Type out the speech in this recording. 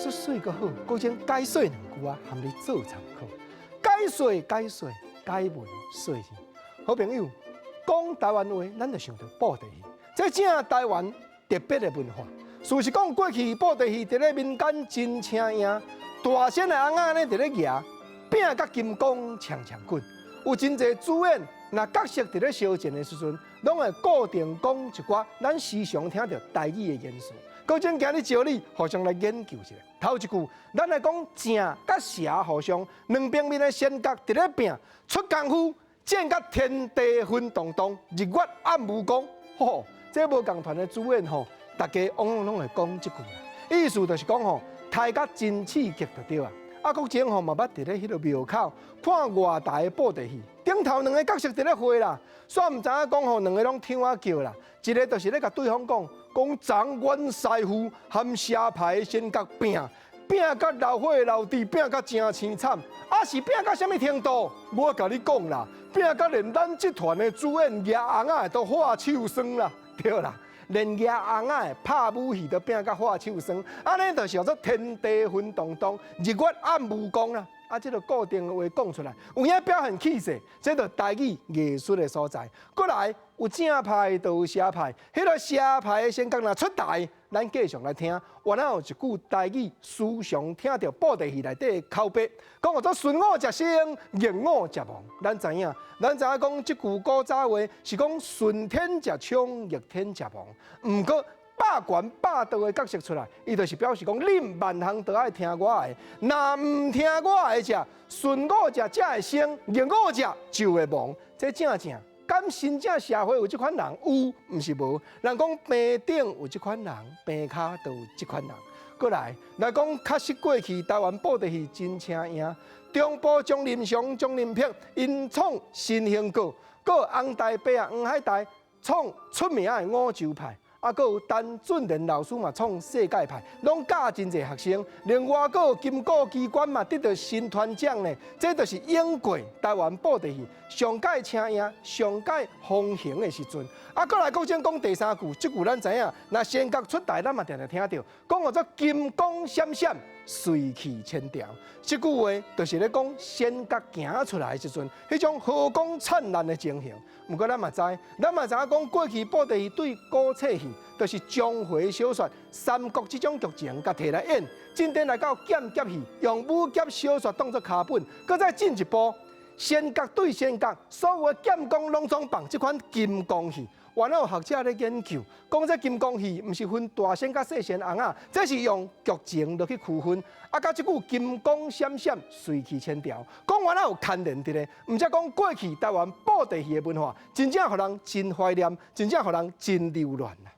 说水个好，搁将解说两句啊，含你做参考。解说，解文说字。好朋友，讲台湾话，咱就想到布袋戏，这正台湾特别的文化。事实讲，过去布袋戏伫咧民间真请赢，大仙的翁仔呢伫咧举，拼甲金光强滚。有真侪主演，那角色伫咧相战的时阵，拢会固定讲一寡咱时常听到台语的元素。高正今日招你，互相来研究一下。头一句，咱来讲正甲邪互相两边面的仙角伫咧拼，出功夫，战甲天地昏动动，日月暗无光。吼，这无共团的主演吼，大家往往拢会讲即句啦。意思就是讲吼，太甲真刺激就对啊。啊，国前吼嘛捌伫咧迄个庙口看外台的布袋戏，顶头两个角色伫咧会啦，煞毋知影讲吼，两个拢听我叫啦，一个就是咧甲对方讲张元师傅含邪派的仙角拼甲老伙老弟拼甲真凄惨，啊是拼甲什么程度？我甲你讲啦，拼甲连咱集团的主演叶翁仔都化手酸啦，对啦。连叶翁仔拍武戏都拼甲化手酸，安尼就是叫做天地昏动动，日月暗无光啦。啊，这个固定的话讲出来，有影表现气势，这个台语艺术的所在。过来有正派，就有邪派，迄个邪派的先讲若出台，咱继续来听。原来有一句台语，时常听到布袋戏内底的口碑，讲叫做顺我食生，逆我食亡。咱知影讲这句古早话是讲顺天食冲，逆天食亡。毋过霸权霸道的角色出来，伊就是表示讲，恁万行都爱听我的，若唔听我的食，顺我食才会生，逆我食就会亡。这正，敢真正社会有这款人？有，毋是无。人讲病顶有这款人，病骹都有这款人。过来讲，确实过去台湾布袋戏真请赢，中部钟林祥、钟林平因创新兴国，个红台北啊、黄海台创出名的五洲派。啊，阁有陈俊仁老师嘛，创世界派，拢教真侪学生。另外，阁有金鼓机关嘛，得到新团奖呢。这就是英过台湾布袋戏上届请赢、上届风行的时阵。啊，阁来国正讲第三句，这句咱知影，那仙角出台，咱嘛常常听到，讲叫做金光闪闪，水气千条。这句话就是咧讲仙角行出来的时阵，迄种和光灿烂的情形。不过咱嘛知影讲过去布袋戏对古册戏，就是江湖小说、三国这种剧情，甲摕来演。进展来到剑侠戏，用武侠小说当作卡本，搁再进一步，仙角对仙角，所有的剑功拢总绑这款金光戏。原来有学者咧研究，讲这金光戏毋是分大仙甲细仙翁仔，这是用剧情落去区分。啊，甲即句金光闪闪，水气千条，讲原来有牵连伫咧。毋则讲过去台湾布袋戏的文化，真正互人真怀念，真正互人真留恋啊。